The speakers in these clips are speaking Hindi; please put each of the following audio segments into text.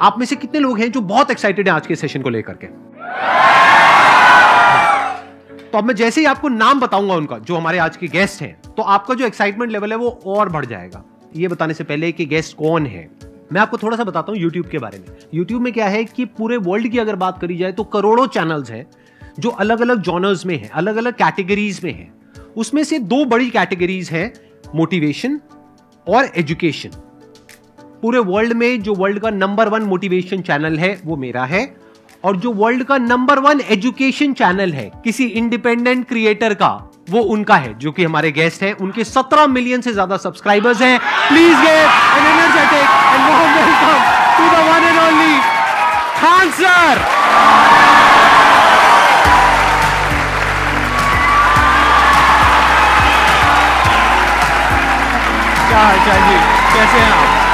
आप में से कितने लोग हैं जो बहुत एक्साइटेड हैं आज के सेशन को लेकर के? तो अब मैं जैसे ही आपको नाम बताऊंगा उनका, जो हमारे आज के गेस्ट हैं, तो आपका जो एक्साइटमेंट लेवल है वो और बढ़ जाएगा। ये बताने से पहले कि गेस्ट कौन है, मैं आपको थोड़ा सा बताता हूं YouTube के बारे में। YouTube में क्या है कि पूरे वर्ल्ड की अगर बात करी जाए तो करोड़ों चैनल्स हैं जो अलग अलग जॉनर्स में हैं, अलग अलग कैटेगरीज में हैं। उसमें से दो बड़ी कैटेगरीज हैं, मोटिवेशन और एजुकेशन। पूरे वर्ल्ड में जो वर्ल्ड का नंबर 1 मोटिवेशन चैनल है वो मेरा है, और जो वर्ल्ड का नंबर 1 एजुकेशन चैनल है किसी इंडिपेंडेंट क्रिएटर का, वो उनका है, जो कि हमारे गेस्ट हैं। उनके 17 मिलियन से ज्यादा सब्सक्राइबर्स हैं। Please give an energetic and warm welcome to the one and only Khan sir. क्या हाल चाल जी, कैसे हैं आप?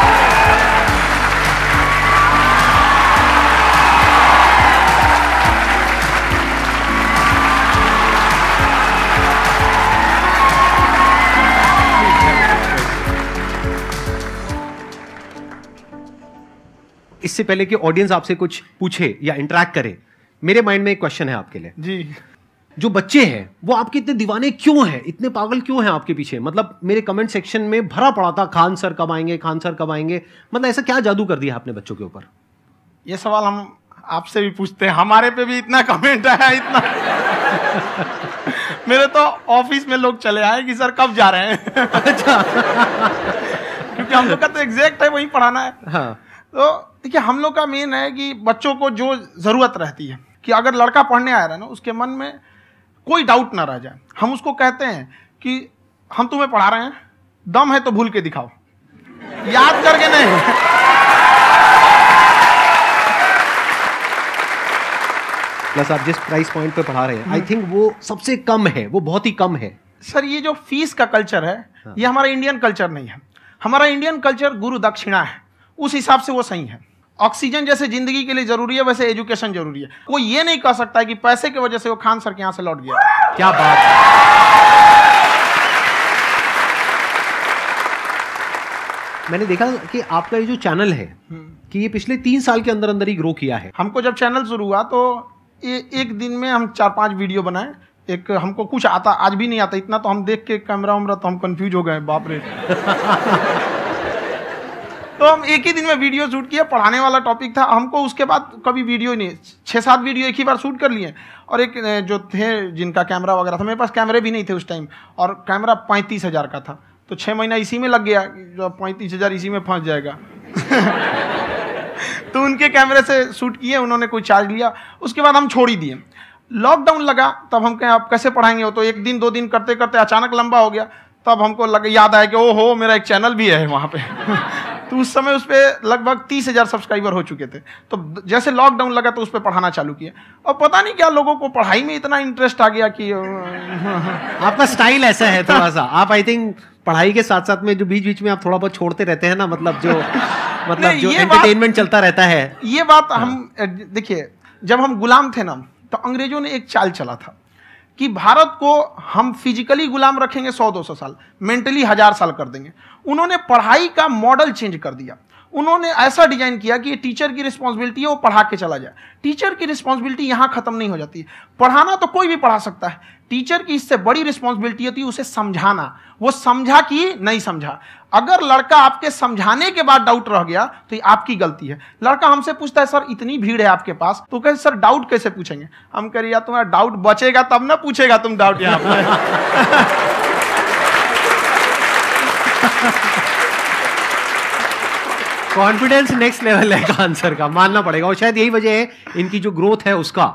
इससे पहले कि ऑडियंस आपसे कुछ पूछे या इंटरेक्ट करे, मेरे माइंड में एक क्वेश्चन है आपके लिए जी। जो बच्चे हैं वो आपके इतने दीवाने क्यों हैं, इतने पागल क्यों हैं आपके पीछे? मतलब मेरे कमेंट सेक्शन में भरा पड़ा था, खान सर कब आएंगे, खान सर कब आएंगे। मतलब ऐसा क्या जादू कर दिया आपने बच्चों के ऊपर? ये सवाल हम आपसे भी पूछते हैं, हमारे पे भी इतना कमेंट आया, इतना मेरे तो ऑफिस में लोग चले आए कि सर कब जा रहे हैं। अच्छा। क्योंकि हम लोग का तो एग्जैक्ट है वही पढ़ाना है। हाँ। तो देखिए, हम लोग का मेन है कि बच्चों को जो जरूरत रहती है कि अगर लड़का पढ़ने आ रहा है ना, उसके मन में कोई डाउट ना रह जाए। हम उसको कहते हैं कि हम तुम्हें पढ़ा रहे हैं, दम है तो भूल के दिखाओ, याद करके नहीं। प्लस आप जिस प्राइस पॉइंट पे पढ़ा रहे हैं, आई थिंक वो सबसे कम है, वो बहुत ही कम है। सर ये जो फीस का कल्चर है, ये हमारा इंडियन कल्चर नहीं है। हमारा इंडियन कल्चर गुरु दक्षिणा है, उस हिसाब से वो सही है। ऑक्सीजन जैसे जिंदगी के लिए जरूरी है, वैसे एजुकेशन जरूरी है। कोई ये नहीं कह सकता है कि पैसे की वजह से वो खान सर के यहां से लौट गया। क्या बात है। मैंने देखा कि आपका ये जो चैनल है कि ये पिछले 3 साल के अंदर अंदर ही ग्रो किया है। हमको जब चैनल शुरू हुआ तो एक दिन में हम 4-5 वीडियो बनाए। एक हमको कुछ आता, आज भी नहीं आता इतना, तो हम देख के कैमरा उमरा तो हम कंफ्यूज हो गए, बाप रे। तो हम एक ही दिन में वीडियो शूट किया, पढ़ाने वाला टॉपिक था हमको। उसके बाद कभी वीडियो नहीं, 6-7 वीडियो एक ही बार शूट कर लिए। और एक जो थे जिनका कैमरा वगैरह था, मेरे पास कैमरे भी नहीं थे उस टाइम, और कैमरा 35,000 का था, तो 6 महीना इसी में लग गया, जो 35,000 इसी में फंस जाएगा। तो उनके कैमरे से शूट किए, उन्होंने कोई चार्ज लिया, उसके बाद हम छोड़ ही दिए। लॉकडाउन लगा, तब हम कहें आप कैसे पढ़ाएंगे, वो तो 1 दिन 2 दिन करते करते अचानक लंबा हो गया। तब हमको याद आया कि ओहो मेरा एक चैनल भी है वहाँ पे। तो उस समय उस पर लगभग 30,000 सब्सक्राइबर हो चुके थे। तो जैसे लॉकडाउन लगा तो उस पर पढ़ाना चालू किया, और पता नहीं क्या लोगों को पढ़ाई में इतना इंटरेस्ट आ गया कि आपका स्टाइल ऐसा है थोड़ा सा, आप आई थिंक पढ़ाई के साथ साथ में जो बीच बीच में आप थोड़ा बहुत छोड़ते रहते हैं ना, मतलब जो एंटरटेनमेंट चलता रहता है। ये बात हम देखिए, जब हम गुलाम थे ना, तो अंग्रेजों ने एक चाल चला था कि भारत को हम फिजिकली गुलाम रखेंगे 100-200 साल, मेंटली 1000 साल कर देंगे। उन्होंने पढ़ाई का मॉडल चेंज कर दिया। उन्होंने ऐसा डिजाइन किया कि ये टीचर की रिस्पॉन्सिबिलिटी है, वो पढ़ा के चला जाए। टीचर की रिस्पॉन्सिबिलिटी यहाँ खत्म नहीं हो जाती है। पढ़ाना तो कोई भी पढ़ा सकता है, टीचर की इससे बड़ी रिस्पॉन्सिबिलिटी होती है उसे समझाना। वो समझा कि नहीं समझा। अगर लड़का आपके समझाने के बाद डाउट रह गया तो ये आपकी गलती है। लड़का हमसे पूछता है सर इतनी भीड़ है आपके पास, तो कहे सर डाउट कैसे पूछेंगे? हम कह रहे यार तुम्हारा डाउट बचेगा तब ना पूछेगा तुम डाउट यहाँ पे। कॉन्फिडेंस नेक्स्ट लेवल है खान सर का, मानना पड़ेगा। और शायद यही वजह है इनकी जो ग्रोथ है उसका।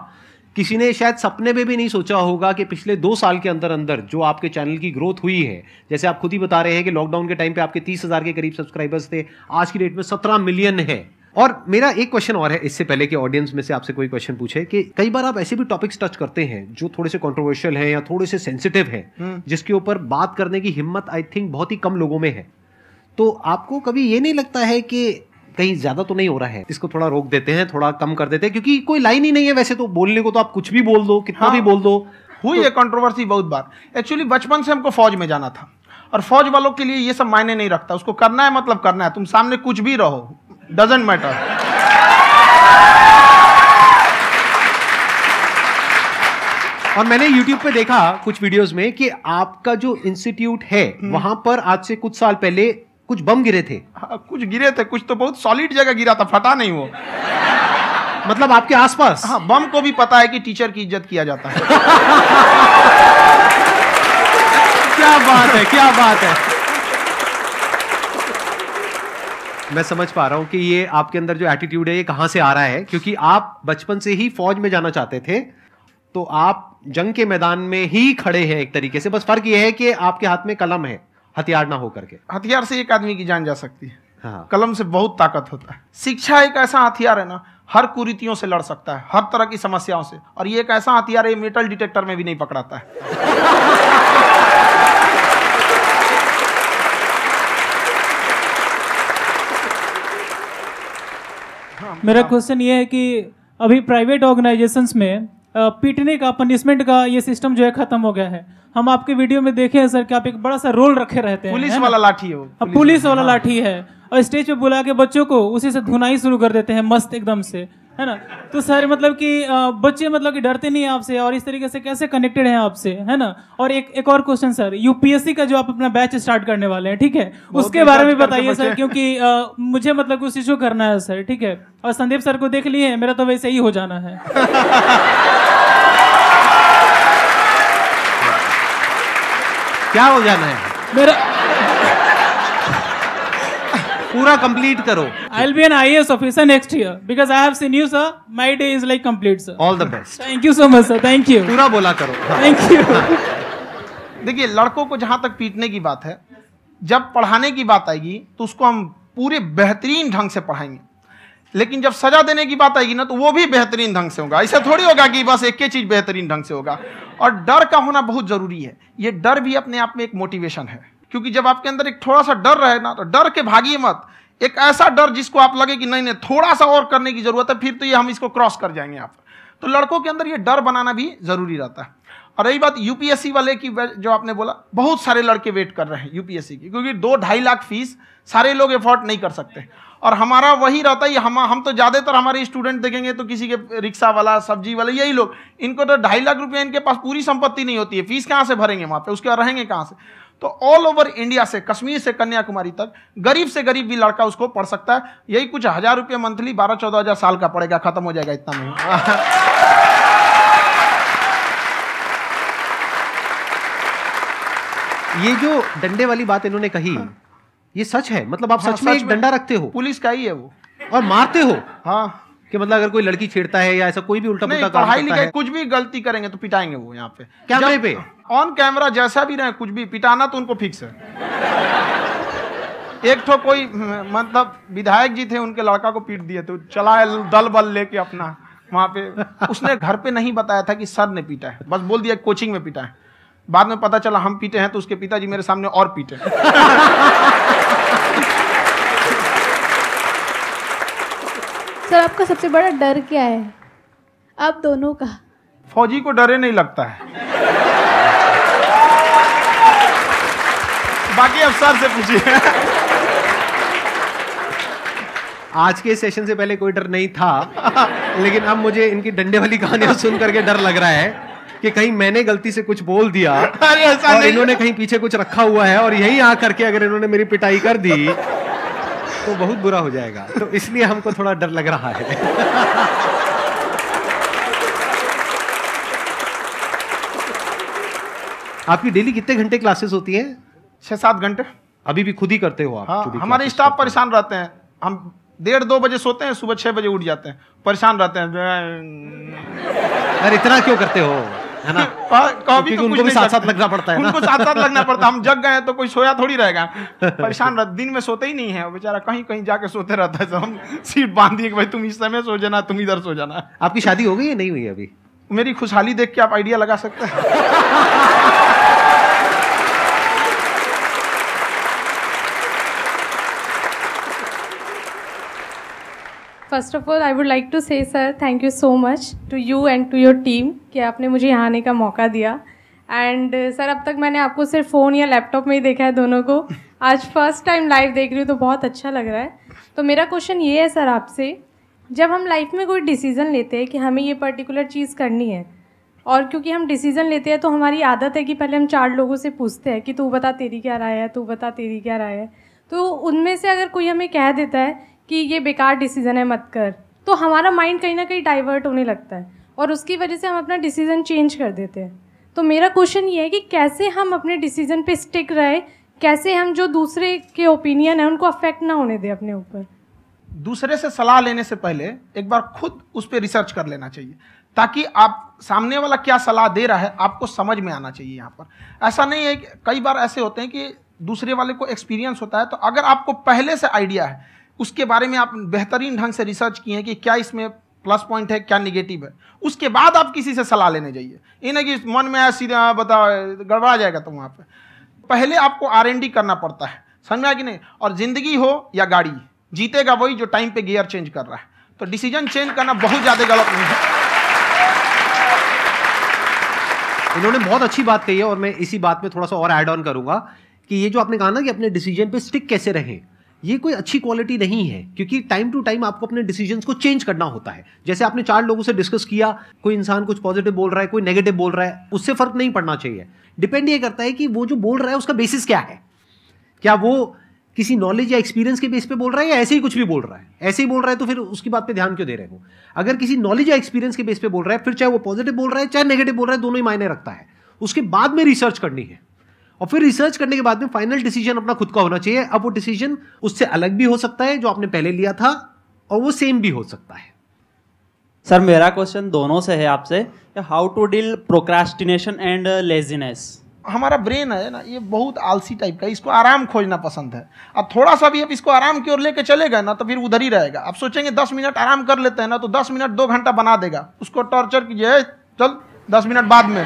किसी ने शायद सपने में भी नहीं सोचा होगा कि पिछले 2 साल के अंदर अंदर जो आपके चैनल की ग्रोथ हुई है, जैसे आप खुद ही बता रहे हैं कि लॉकडाउन के टाइम पे आपके 30,000 के करीब सब्सक्राइबर्स थे, आज की डेट में 17 मिलियन है। और मेरा एक क्वेश्चन और है, इससे पहले कि ऑडियंस में से आपसे कोई क्वेश्चन पूछे, कि कई बार आप ऐसे भी टॉपिक्स टच करते हैं जो थोड़े से कंट्रोवर्शियल हैं या थोड़े से सेंसिटिव हैं, जिसके ऊपर बात करने की हिम्मत आई थिंक बहुत ही कम लोगों में है। तो आपको कभी ये नहीं लगता है कि कहीं ज्यादा तो नहीं हो रहा है, इसको थोड़ा रोक देते हैं, थोड़ा कम कर देते हैं? क्योंकि कोई लाइन ही नहीं है वैसे तो बोलने को, तो आप कुछ भी बोल दो, कितना भी बोल दो। हुई है कंट्रोवर्सी बहुत बार। एक्चुअली बचपन से हमको फौज में जाना था, और फौज वालों के लिए ये सब मायने नहीं रखता। उसको करना है मतलब करना है, तुम सामने कुछ भी रहो, डजंट मैटर। और मैंने YouTube पे देखा कुछ वीडियोस में कि आपका जो इंस्टीट्यूट है वहां पर आज से कुछ साल पहले कुछ बम गिरे थे। हाँ, कुछ गिरे थे, कुछ तो बहुत सॉलिड जगह गिरा था, फटा नहीं वो। मतलब आपके आसपास? हाँ, बम को भी पता है कि टीचर की इज्जत किया जाता है। क्या बात है, क्या बात है। मैं समझ पा रहा हूं कि ये आपके अंदर जो एटीट्यूड है ये कहां से आ रहा है, क्योंकि आप बचपन से ही फौज में जाना चाहते थे, तो आप जंग के मैदान में ही खड़े हैं एक तरीके से। बस फर्क ये है कि आपके हाथ में कलम है, हथियार ना हो करके। हथियार से एक आदमी की जान जा सकती है, हाँ। कलम से बहुत ताकत होता है। शिक्षा एक ऐसा हथियार है ना, हर कुरीतियों से लड़ सकता है, हर तरह की समस्याओं से। और ये एक ऐसा हथियार है, मेटल डिटेक्टर में भी नहीं पकड़ाता है। मेरा क्वेश्चन ये है कि अभी प्राइवेट ऑर्गेनाइजेशंस में पीटने का, पनिशमेंट का ये सिस्टम जो है खत्म हो गया है। हम आपके वीडियो में देखे हैं सर कि आप एक बड़ा सा रोल रखे रहते हैं, पुलिस वाला लाठी है वो, पुलिस वाला लाठी है, और स्टेज पे बुला के बच्चों को उसी से धुनाई शुरू कर देते हैं मस्त एकदम से, है ना। तो सर मतलब कि बच्चे मतलब कि डरते नहीं है आपसे, और इस तरीके से कैसे कनेक्टेड हैं आपसे, है ना। और एक और क्वेश्चन सर, यूपीएससी का जो आप अपना बैच स्टार्ट करने वाले हैं, ठीक है, उसके बारे में बताइए सर, क्योंकि मुझे मतलब कुछ इशू करना है सर, ठीक है। और संदीप सर को देख लिए, मेरा तो वैसे ही हो जाना है। क्या हो जाना है? मेरा पूरा कंप्लीट करो। I'll be an IAS officer next year because I have seen you, sir. My day is like complete, sir. All the best. Thank you so much, sir. Thank you. पूरा बोला करो। Thank you. देखिए, लड़कों को जहां तक पीटने की बात है, जब पढ़ाने की बात आएगी तो उसको हम पूरे बेहतरीन ढंग से पढ़ाएंगे। लेकिन जब सजा देने की बात आएगी ना, तो वो भी बेहतरीन ढंग से होगा। ऐसा थोड़ी होगा कि बस एक ही चीज बेहतरीन ढंग से होगा। और डर का होना बहुत जरूरी है। ये डर भी अपने आप में एक मोटिवेशन है, क्योंकि जब आपके अंदर एक थोड़ा सा डर रहे ना, तो डर के भागिए मत। एक ऐसा डर जिसको आप लगे कि नहीं नहीं थोड़ा सा और करने की जरूरत है, फिर तो ये हम इसको क्रॉस कर जाएंगे आप। तो लड़कों के अंदर ये डर बनाना भी जरूरी रहता है। और रही बात यूपीएससी वाले की, जो आपने बोला, बहुत सारे लड़के वेट कर रहे हैं यूपीएससी की, क्योंकि 2-2.5 लाख फीस सारे लोग एफोर्ड नहीं कर सकते। और हमारा वही रहता है, हम तो ज़्यादातर हमारे स्टूडेंट देखेंगे तो किसी के रिक्शा वाला, सब्जी वाला, यही लोग, इनको तो 2.5 लाख रुपया, इनके पास पूरी संपत्ति नहीं होती है, फीस कहाँ से भरेंगे वहाँ पे, उसके बाद रहेंगे कहाँ से। तो ऑल ओवर इंडिया से, कश्मीर से कन्याकुमारी तक, गरीब से गरीब भी लड़का उसको पढ़ सकता है। यही कुछ 1000 रुपये मंथली, 12-14 हज़ार साल का पड़ेगा, खत्म हो जाएगा इतना में। ये जो डंडे वाली बात इन्होंने कही, ये सच है? मतलब आप सच में एक डंडा रखते हो? पुलिस का ही है वो। और मारते हो? हाँ, कि मतलब अगर कोई लड़की छेड़ता है या ऐसा कोई भी उल्टा पुल्टा काम पढ़ाई करता लिखाई है, कुछ भी गलती करेंगे तो पिटाएंगे वो। यहाँ पे कैमरे पे ऑन कैमरा जैसा भी रहे, कुछ भी पिटाना तो उनको फिक्स है। एक तो कोई मतलब विधायक जी थे, उनके लड़का को पीट दिए, तो चला दल बल लेके अपना वहां पे। उसने घर पे नहीं बताया था कि सर ने पीटा है, बस बोल दिया कोचिंग में पीटा है। बाद में पता चला हम पीटे हैं, तो उसके पिताजी मेरे सामने और पीटे। सर, आपका सबसे बड़ा डर क्या है आप दोनों का? फौजी को डरे नहीं लगता है, बाकी अफसर से पूछिए। आज के सेशन से पहले कोई डर नहीं था, लेकिन अब मुझे इनकी डंडे वाली कहानियां सुन करके डर लग रहा है कि कहीं मैंने गलती से कुछ बोल दिया और इन्होंने कहीं पीछे कुछ रखा हुआ है, और यही आ करके अगर इन्होंने मेरी पिटाई कर दी तो बहुत बुरा हो जाएगा। तो इसलिए हमको थोड़ा डर लग रहा है। आपकी डेली कितने घंटे क्लासेस होती हैं? 6-7 घंटे। अभी भी खुद ही करते हो आप? हाँ, हमारे स्टाफ परेशान रहते हैं। हम 1:30-2 बजे सोते हैं, सुबह 6 बजे उठ जाते हैं, परेशान रहते हैं। यार इतना क्यों करते हो, है ना? कभी तो उनको भी साथ-साथ लगना पड़ता है ना? उनको साथ-साथ लगना पड़ता है। हम जग गए तो कोई सोया थोड़ी रहेगा, परेशान रहते। दिन में सोते ही नहीं है बेचारा, कहीं कहीं जाके सोते रहता है। हम सीट बांध दिए कि भाई तुम इस समय सो जाना, तुम इधर सो जाना। आपकी शादी हो गई या नहीं हुई अभी? मेरी खुशहाली देख के आप आइडिया लगा सकते हैं। First of all I would like to say sir thank you so much to you and to your team कि आपने मुझे यहाँ आने का मौका दिया। एंड सर अब तक मैंने आपको सिर्फ फ़ोन या लैपटॉप में ही देखा है दोनों को, आज फर्स्ट टाइम लाइव देख रही हूँ तो बहुत अच्छा लग रहा है। तो मेरा क्वेश्चन ये है सर आपसे जब हम लाइफ में कोई डिसीज़न लेते हैं कि हमें ये पर्टिकुलर चीज़ करनी है, और क्योंकि हम डिसीज़न लेते हैं तो हमारी आदत है कि पहले हम 4 लोगों से पूछते हैं कि तू बता तेरी क्या राय है, तू बता तेरी क्या राय है। तो उनमें से अगर कोई हमें कह देता है कि ये बेकार डिसीज़न है मत कर, तो हमारा माइंड कहीं ना कहीं डाइवर्ट होने लगता है और उसकी वजह से हम अपना डिसीज़न चेंज कर देते हैं। तो मेरा क्वेश्चन ये है कि कैसे हम अपने डिसीज़न पे स्टिक रहे, कैसे हम जो दूसरे के ओपिनियन है उनको अफेक्ट ना होने दें अपने ऊपर। दूसरे से सलाह लेने से पहले एक बार खुद उस पर रिसर्च कर लेना चाहिए, ताकि आप सामने वाला क्या सलाह दे रहा है आपको समझ में आना चाहिए। यहाँ पर ऐसा नहीं है कि कई बार ऐसे होते हैं कि दूसरे वाले को एक्सपीरियंस होता है, तो अगर आपको पहले से आइडिया है, उसके बारे में आप बेहतरीन ढंग से रिसर्च किए हैं कि क्या इसमें प्लस पॉइंट है क्या निगेटिव है, उसके बाद आप किसी से सलाह लेने जाइए। ये नहीं कि मन में सीधा बता गड़बड़ा जाएगा। तो वहाँ पे पहले आपको R&D करना पड़ता है, समझ में आया कि नहीं। और जिंदगी हो या गाड़ी, जीतेगा वही जो टाइम पे गियर चेंज कर रहा है। तो डिसीजन चेंज करना बहुत ज़्यादा गलत नहीं है। इन्होंने बहुत अच्छी बात कही है और मैं इसी बात में थोड़ा सा और ऐड ऑन करूंगा कि ये जो आपने कहा ना कि अपने डिसीजन पे स्टिक कैसे रहें, ये कोई अच्छी क्वालिटी नहीं है, क्योंकि टाइम टू टाइम आपको अपने डिसीजंस को चेंज करना होता है। जैसे आपने 4 लोगों से डिस्कस किया, कोई इंसान कुछ पॉजिटिव बोल रहा है, कोई नेगेटिव बोल रहा है, उससे फर्क नहीं पड़ना चाहिए। डिपेंड ये करता है कि वो जो बोल रहा है उसका बेसिस क्या है। क्या वो किसी नॉलेज या एक्सपीरियंस के बेस पे बोल रहा है या ऐसे ही कुछ भी बोल रहा है? ऐसे ही बोल रहा है तो फिर उसकी बात पे ध्यान क्यों दे रहे हो? अगर किसी नॉलेज या एक्सपीरियंस के बेस पे बोल रहा है, फिर चाहे वो पॉजिटिव बोल रहा है चाहे नेगेटिव बोल रहा है, दोनों ही मायने रखता है। उसके बाद में रिसर्च करनी है और फिर रिसर्च करने के बाद में फाइनल डिसीजन अपना खुद का होना चाहिए। अब वो डिसीजन उससे अलग भी हो सकता है जो आपने पहले लिया था, और वो सेम भी हो सकता है। सर मेरा क्वेश्चन दोनों से है आपसे, how to deal procrastination and laziness. हमारा ब्रेन है ना, ये बहुत आलसी टाइप का, इसको आराम खोजना पसंद है। अब थोड़ा सा भी अब इसको आराम की ओर लेके चले गए ना तो फिर उधर ही रहेगा। आप सोचेंगे 10 मिनट आराम कर लेते हैं ना, तो 10 मिनट 2 घंटा बना देगा। उसको टॉर्चर कीजिए, चल 10 मिनट बाद में।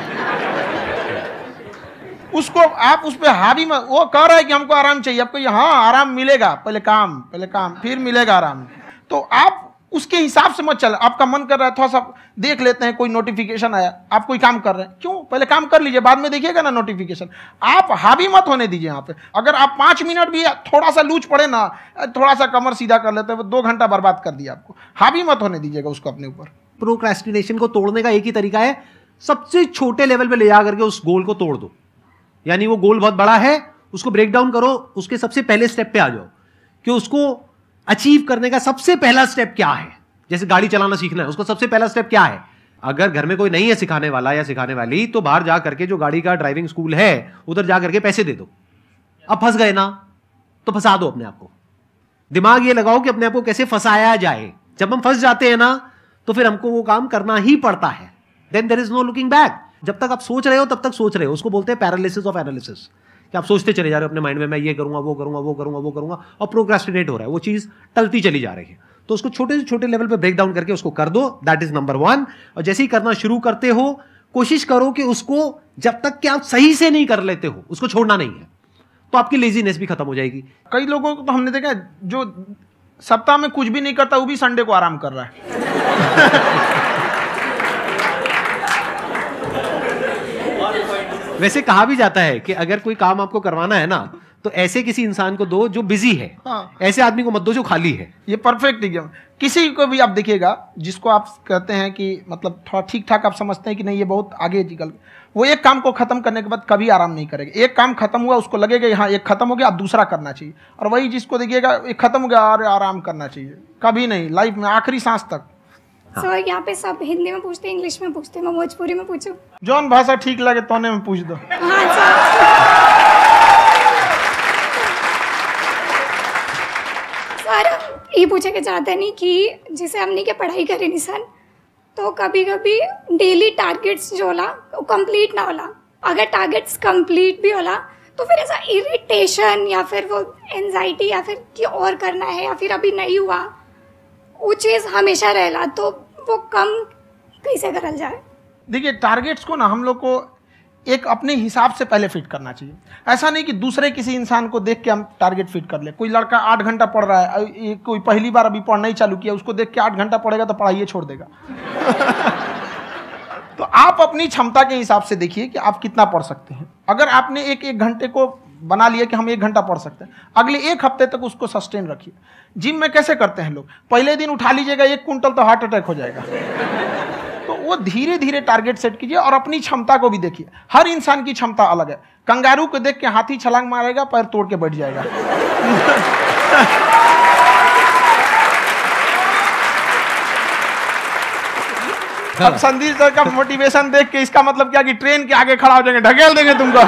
उसको आप उस पर हावी में, वो कह रहा है कि हमको आराम चाहिए, आपको हाँ आराम मिलेगा, पहले काम फिर मिलेगा आराम। तो आप उसके हिसाब से मत चल। आपका मन कर रहा है थोड़ा सा देख लेते हैं, कोई नोटिफिकेशन आया, आप कोई काम कर रहे हैं, क्यों पहले काम कर लीजिए, बाद में देखिएगा ना नोटिफिकेशन। आप हावी मत होने दीजिए यहाँ पे। अगर आप 5 मिनट भी थोड़ा सा लूज पड़े ना, थोड़ा सा कमर सीधा कर लेते हैं, 2 घंटा बर्बाद कर दिया आपको। हावी मत होने दीजिएगा उसको अपने ऊपर। प्रोक्रेस्टिनेशन को तोड़ने का एक ही तरीका है, सबसे छोटे लेवल पे ले जा करके उस गोल को तोड़ दो। यानी वो गोल बहुत बड़ा है, उसको ब्रेक डाउन करो, उसके सबसे पहले स्टेप पे आ जाओ कि उसको अचीव करने का सबसे पहला स्टेप क्या है। जैसे गाड़ी चलाना सीखना है, उसका सबसे पहला स्टेप क्या है। अगर घर में कोई नहीं है सिखाने वाला या सिखाने वाली, तो बाहर जा करके जो गाड़ी का ड्राइविंग स्कूल है उधर जा करके पैसे दे दो। अब फंस गए ना तो फंसा दो अपने आप को। दिमाग ये लगाओ कि अपने आप को कैसे फंसाया जाए। जब हम फंस जाते हैं ना तो फिर हमको वो काम करना ही पड़ता है। Then there is no looking back. जब तक आप सोच रहे हो तब तक सोच रहे हो, उसको बोलते हैं पैरालिसिस ऑफ एनालिसिस, कि आप सोचते चले जा रहे हो अपने माइंड में, मैं ये करूंगा वो करूंगा वो करूंगा वो करूंगा, और प्रोक्रेस्टिनेट हो रहा है, वो चीज टलती चली जा रही है। तो उसको छोटे से छोटे लेवल पे ब्रेक डाउन करके उसको कर दो, दैट इज नंबर 1। और जैसे ही करना शुरू करते हो, कोशिश करो कि उसको जब तक कि आप सही से नहीं कर लेते हो उसको छोड़ना नहीं है, तो आपकी लेजीनेस भी खत्म हो जाएगी। कई लोगों को तो हमने देखा जो सप्ताह में कुछ भी नहीं करता, वो भी संडे को आराम कर रहा है। वैसे कहा भी जाता है कि अगर कोई काम आपको करवाना है ना तो ऐसे किसी इंसान को दो जो बिजी है। हाँ। ऐसे आदमी को मत दो जो खाली है। ये परफेक्ट एग्जाम। किसी को भी आप देखिएगा जिसको आप कहते हैं कि मतलब थोड़ा ठीक ठाक आप समझते हैं कि नहीं ये बहुत आगे निकल, वो एक काम को खत्म करने के बाद कभी आराम नहीं करेगा। एक काम खत्म हुआ उसको लगेगा हाँ एक खत्म हो गया, अब दूसरा करना चाहिए। और वही जिसको देखिएगा एक खत्म हो गया और आराम करना चाहिए, कभी नहीं, लाइफ में आखिरी सांस तक। सर यहाँ पे सब हिंदी में पूछते हैं, इंग्लिश में पूछते हैं, मैं भोजपुरी में पूछूं? जौन भाषा ठीक लगे तोने में पूछ दो। हाँ सर। सर ये पूछे के चाहते नहीं कि जैसे हमने के पढ़ाई करे नहीं सर, तो कभी कभी डेली टारगेट्स जो होला वो कंप्लीट ना होला। अगर टारगेट्स कंप्लीट भी होला तो फिर ऐसा इरिटेशन या फिर वो एंजाइटी या फिर कि और करना है या फिर अभी नहीं हुआ, वो चीज़ हमेशा रहेला। तो वो कम कैसे करल जाए? देखिए टारगेट्स को ना हम लोग को एक अपने हिसाब से पहले फिट करना चाहिए। ऐसा नहीं कि दूसरे किसी इंसान को देख के हम टारगेट फिट कर ले। कोई लड़का 8 घंटा पढ़ रहा है, कोई पहली बार अभी पढ़ना ही चालू किया, उसको देख के 8 घंटा पढ़ेगा तो पढ़ाई छोड़ देगा। तो आप अपनी क्षमता के हिसाब से देखिए कि आप कितना पढ़ सकते हैं। अगर आपने एक घंटे को बना लिए कि हम 1 घंटा पढ़ सकते हैं, अगले 1 हफ्ते तक उसको सस्टेन रखिए। जिम में कैसे करते हैं लोग, पहले दिन उठा लीजिएगा 1 कुंटल तो हार्ट अटैक हो जाएगा। तो वो धीरे धीरे टारगेट सेट कीजिए और अपनी क्षमता को भी देखिए। हर इंसान की क्षमता अलग है। कंगारू को देख के हाथी छलांग मारेगा, पैर तोड़ के बैठ जाएगा। अब संदीप सर का मोटिवेशन देख के इसका मतलब क्या कि ट्रेन के आगे खड़ा हो जाएंगे, ढकेल देंगे तुमको।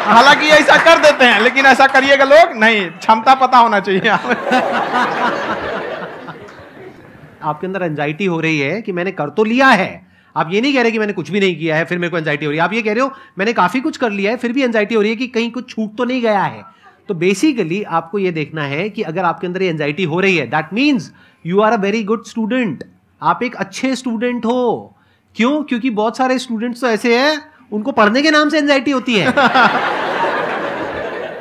हालांकि ऐसा कर देते हैं, लेकिन ऐसा करिएगा लोग नहीं, क्षमता पता होना चाहिए। आपके अंदर एंजाइटी हो रही है कि मैंने कर तो लिया है, आप ये नहीं कह रहे कि मैंने कुछ भी नहीं किया है फिर मेरे को एंजाइटी हो रही है, आप ये कह रहे हो मैंने काफी कुछ कर लिया है फिर भी एंजाइटी हो रही है कि कहीं कुछ छूट तो नहीं गया है। तो बेसिकली आपको ये देखना है कि अगर आपके अंदर ये एंजाइटी हो रही है, that means you are a very good student, आप एक अच्छे स्टूडेंट हो। क्यों? क्योंकि बहुत सारे स्टूडेंट्स तो ऐसे हैं उनको पढ़ने के नाम से एंजाइटी होती है।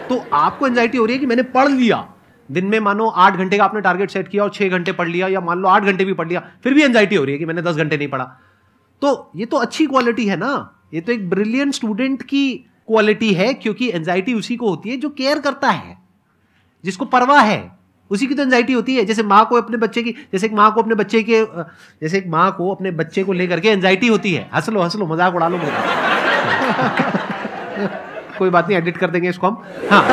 तो आपको एंजाइटी हो रही है कि मैंने पढ़ लिया, दिन में मानो 8 घंटे का आपने टारगेट सेट किया और 6 घंटे पढ़ लिया, या मान लो 8 घंटे भी पढ़ लिया, फिर भी एंजाइटी हो रही है कि मैंने 10 घंटे नहीं पढ़ा। तो ये तो अच्छी क्वालिटी है ना, ये तो एक ब्रिलियंट स्टूडेंट की क्वालिटी है, क्योंकि एंजाइटी उसी को होती है जो केयर करता है, जिसको परवाह है, उसी की तो एंजाइटी होती है। जैसे माँ को अपने बच्चे की, जैसे एक माँ को अपने बच्चे को लेकर के एंजाइटी होती है। हंस लो मजाक उड़ा लो मेरा। कोई बात नहीं, एडिट कर देंगे इसको हम। हाँ।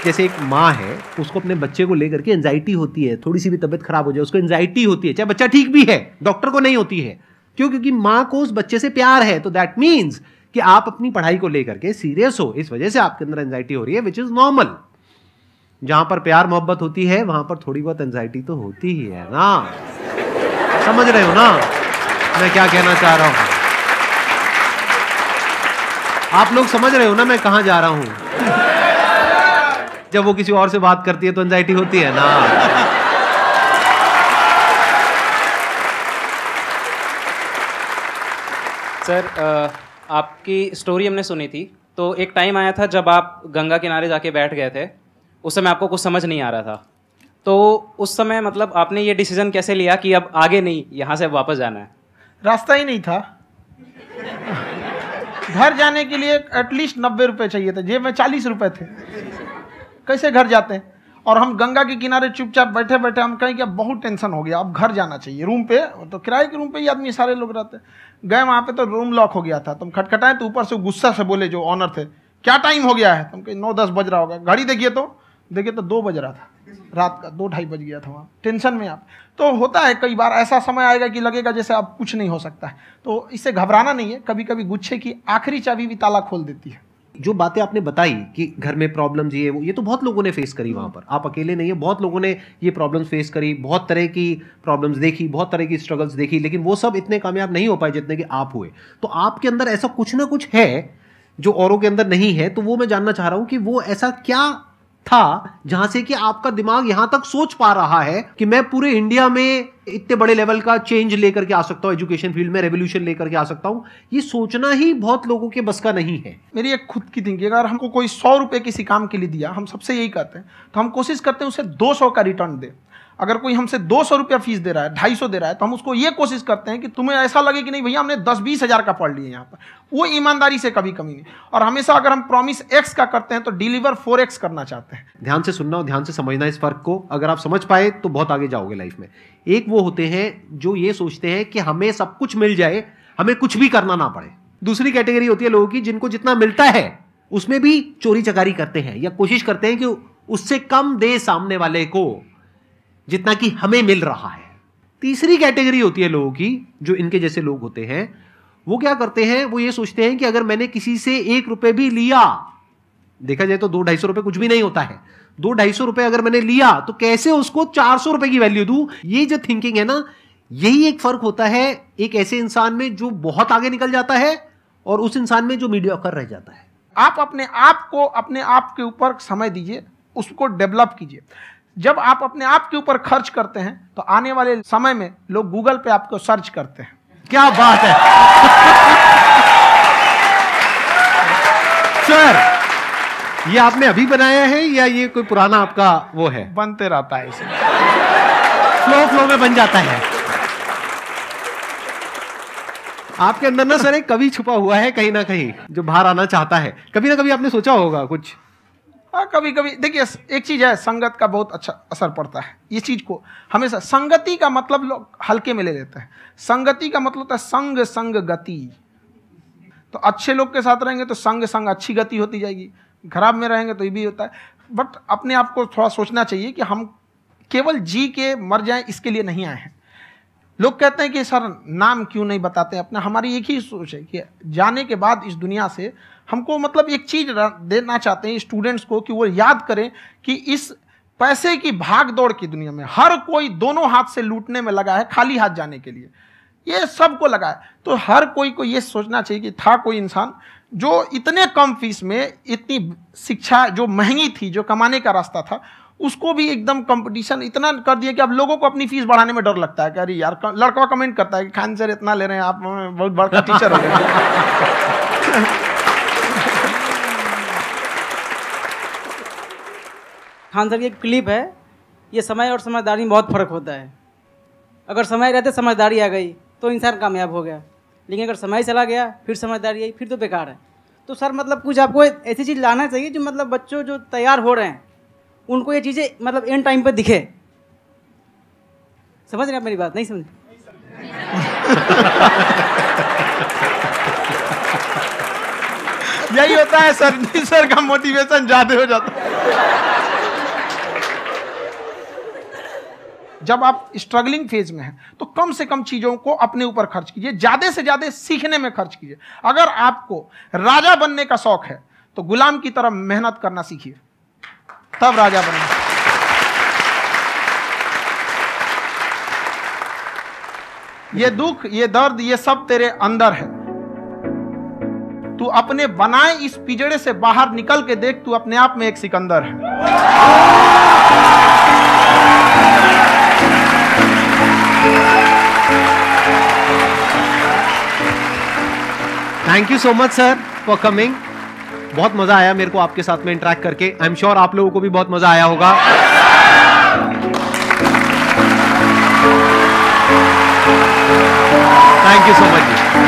जैसे एक माँ है, उसको अपने बच्चे को लेकर के एंजाइटी होती है, थोड़ी सी भी तबीयत खराब हो जाए उसको एंजाइटी होती है, चाहे बच्चा ठीक भी है, डॉक्टर को नहीं होती है। क्यों? क्योंकि माँ को उस बच्चे से प्यार है। तो दैट मीन्स कि आप अपनी पढ़ाई को लेकर के सीरियस हो, इस वजह से आपके अंदर एंजाइटी हो रही है, विच इज नॉर्मल। जहां पर प्यार मोहब्बत होती है वहां पर थोड़ी बहुत एंजाइटी तो होती ही है ना। समझ रहे हो ना मैं क्या कहना चाह रहा हूं? आप लोग समझ रहे हो ना मैं कहां जा रहा हूं? जब वो किसी और से बात करती है तो एंजाइटी होती है ना। सर, आपकी स्टोरी हमने सुनी थी, तो एक टाइम आया था जब आप गंगा किनारे जाके बैठ गए थे, उस समय आपको कुछ समझ नहीं आ रहा था। तो उस समय मतलब आपने ये डिसीजन कैसे लिया कि अब आगे नहीं, यहाँ से वापस जाना है? रास्ता ही नहीं था। घर जाने के लिए एटलीस्ट 90 रुपये चाहिए थे, जेब में 40 रुपये थे। कैसे घर जाते हैं? और हम गंगा के किनारे चुपचाप बैठे बैठे हम कहें कि अब बहुत टेंशन हो गया, अब घर जाना चाहिए। रूम पे तो किराए के रूम पे ही आदमी सारे लोग रहते। गए वहाँ पे तो रूम लॉक हो गया था। तुम खटखटाए तो ऊपर से गुस्सा से बोले जो ऑनर थे, क्या टाइम हो गया है? तुम कहीं 9-10 बज रहा होगा। घड़ी देखिए तो 2 बज रहा था रात का, 2-2:30 बज गया था वहाँ। टेंशन में आप तो होता है, कई बार ऐसा समय आएगा कि लगेगा जैसे अब कुछ नहीं हो सकता है। तो इससे घबराना नहीं है। कभी कभी गुच्छे की आखिरी चाबी भी ताला खोल देती है। जो बातें आपने बताई कि घर में प्रॉब्लम ये तो बहुत लोगों ने फेस करी वहां पर, आप अकेले नहीं है, बहुत लोगों ने ये प्रॉब्लम्स फेस करी, बहुत तरह की प्रॉब्लम्स देखी, बहुत तरह की स्ट्रगल्स देखी, लेकिन वो सब इतने कामयाब नहीं हो पाए जितने कि आप हुए। तो आपके अंदर ऐसा कुछ ना कुछ है जो औरों के अंदर नहीं है। तो वो मैं जानना चाह रहा हूं कि वो ऐसा क्या था जहां से कि आपका दिमाग यहां तक सोच पा रहा है कि मैं पूरे इंडिया में इतने बड़े लेवल का चेंज लेकर के आ सकता हूं, एजुकेशन फील्ड में रेवोल्यूशन लेकर के आ सकता हूं। ये सोचना ही बहुत लोगों के बस का नहीं है। मेरी एक खुद की थिंकिंग, अगर हमको कोई 100 रुपये किसी काम के लिए दिया, हम सबसे यही कहते हैं, तो हम कोशिश करते हैं उसे 200 का रिटर्न दे। अगर कोई हमसे 200 रुपया फीस दे रहा है, 250 दे रहा है, तो हम उसको ये कोशिश करते हैं कि तुम्हें ऐसा लगे कि नहीं भैया हमने 10-20 हज़ार का पढ़ लिया यहाँ पर। वो ईमानदारी से कभी कमी नहीं। और हमेशा अगर हम प्रॉमिस X का करते हैं तो डिलीवर 4X करना चाहते हैं। ध्यान से सुनना और ध्यान से समझना इस फर्क को। अगर आप समझ पाए तो बहुत आगे जाओगे लाइफ में। एक वो होते हैं जो ये सोचते हैं कि हमें सब कुछ मिल जाए, हमें कुछ भी करना ना पड़े। दूसरी कैटेगरी होती है लोगों की जिनको जितना मिलता है उसमें भी चोरी चकारी करते हैं या कोशिश करते हैं कि उससे कम दे सामने वाले को जितना कि हमें मिल रहा है। तीसरी कैटेगरी होती है लोगों की, जो इनके जैसे लोग होते हैं, वो क्या करते हैं, वो ये सोचते हैं कि अगर मैंने किसी से 1 रुपए भी लिया, देखा जाए तो 200-250 रुपए कुछ भी नहीं होता है, 200-250 रुपए अगर मैंने लिया तो कैसे उसको 400 रुपए की वैल्यू दूं। ये जो थिंकिंग है ना, यही एक फर्क होता है एक ऐसे इंसान में जो बहुत आगे निकल जाता है और उस इंसान में जो मीडियोकर रह जाता है। आप अपने आप को अपने आप के ऊपर समय दीजिए, उसको डेवलप कीजिए। जब आप अपने आप के ऊपर खर्च करते हैं तो आने वाले समय में लोग गूगल पे आपको सर्च करते हैं। क्या बात है सर, ये आपने अभी बनाया है या ये कोई पुराना आपका वो है? बनते रहता है इसे, फ्लो में बन जाता है। आपके अंदर ना सर एक कवि छुपा हुआ है कहीं ना कहीं जो बाहर आना चाहता है। कभी ना कभी आपने सोचा होगा कुछ? हाँ, कभी कभी देखिए, एक चीज है, संगत का बहुत अच्छा असर पड़ता है। ये चीज को हमेशा, संगति का मतलब लोग हल्के में ले लेते हैं। संगति का मतलब होता है संग संग गति। तो अच्छे लोग के साथ रहेंगे तो संग संग अच्छी गति होती जाएगी, खराब में रहेंगे तो ये भी होता है। बट अपने आप को थोड़ा सोचना चाहिए कि हम केवल जी के मर जाएं इसके लिए नहीं आए हैं। लोग कहते हैं कि सर नाम क्यों नहीं बताते अपना। हमारी एक ही सोच है कि जाने के बाद इस दुनिया से हमको मतलब एक चीज देना चाहते हैं स्टूडेंट्स को, कि वो याद करें कि इस पैसे की भाग दौड़ की दुनिया में हर कोई दोनों हाथ से लूटने में लगा है खाली हाथ जाने के लिए। ये सबको लगा है। तो हर कोई को ये सोचना चाहिए कि था कोई इंसान जो इतने कम फीस में इतनी शिक्षा जो महंगी थी, जो कमाने का रास्ता था, उसको भी एकदम कंपटीशन इतना कर दिया कि अब लोगों को अपनी फीस बढ़ाने में डर लगता है कि अरे यार, लड़का कमेंट करता है कि खान सर इतना ले रहे हैं, आप बहुत बड़ा टीचर हो गए। खान सर की एक क्लिप है, ये समय और समझदारी में बहुत फ़र्क होता है। अगर समय रहते समझदारी आ गई तो इंसान कामयाब हो गया, लेकिन अगर समय चला गया फिर समझदारी आई फिर तो बेकार है। तो सर मतलब कुछ आपको ऐसी चीज़ लाना चाहिए जो मतलब बच्चों जो तैयार हो रहे हैं उनको ये चीज़ें मतलब एंड टाइम पे दिखे। समझ रहे हैं आप मेरी बात? नहीं समझ? यही होता है सर, सर का मोटिवेशन ज्यादा हो जाता है। जब आप स्ट्रगलिंग फेज में हैं तो कम से कम चीजों को अपने ऊपर खर्च कीजिए, ज्यादा से ज्यादा सीखने में खर्च कीजिए। अगर आपको राजा बनने का शौक है तो गुलाम की तरह मेहनत करना सीखिए, तब राजा बनेंगे। ये दुख, ये दर्द, ये सब तेरे अंदर है। तू अपने बनाए इस पिजड़े से बाहर निकल के देख, तू अपने आप में एक सिकंदर है। Thank you so much sir for coming. बहुत मजा आया मेरे को आपके साथ में इंटरेक्ट करके। आई एम श्योर आप लोगों को भी बहुत मजा आया होगा। Thank you so much.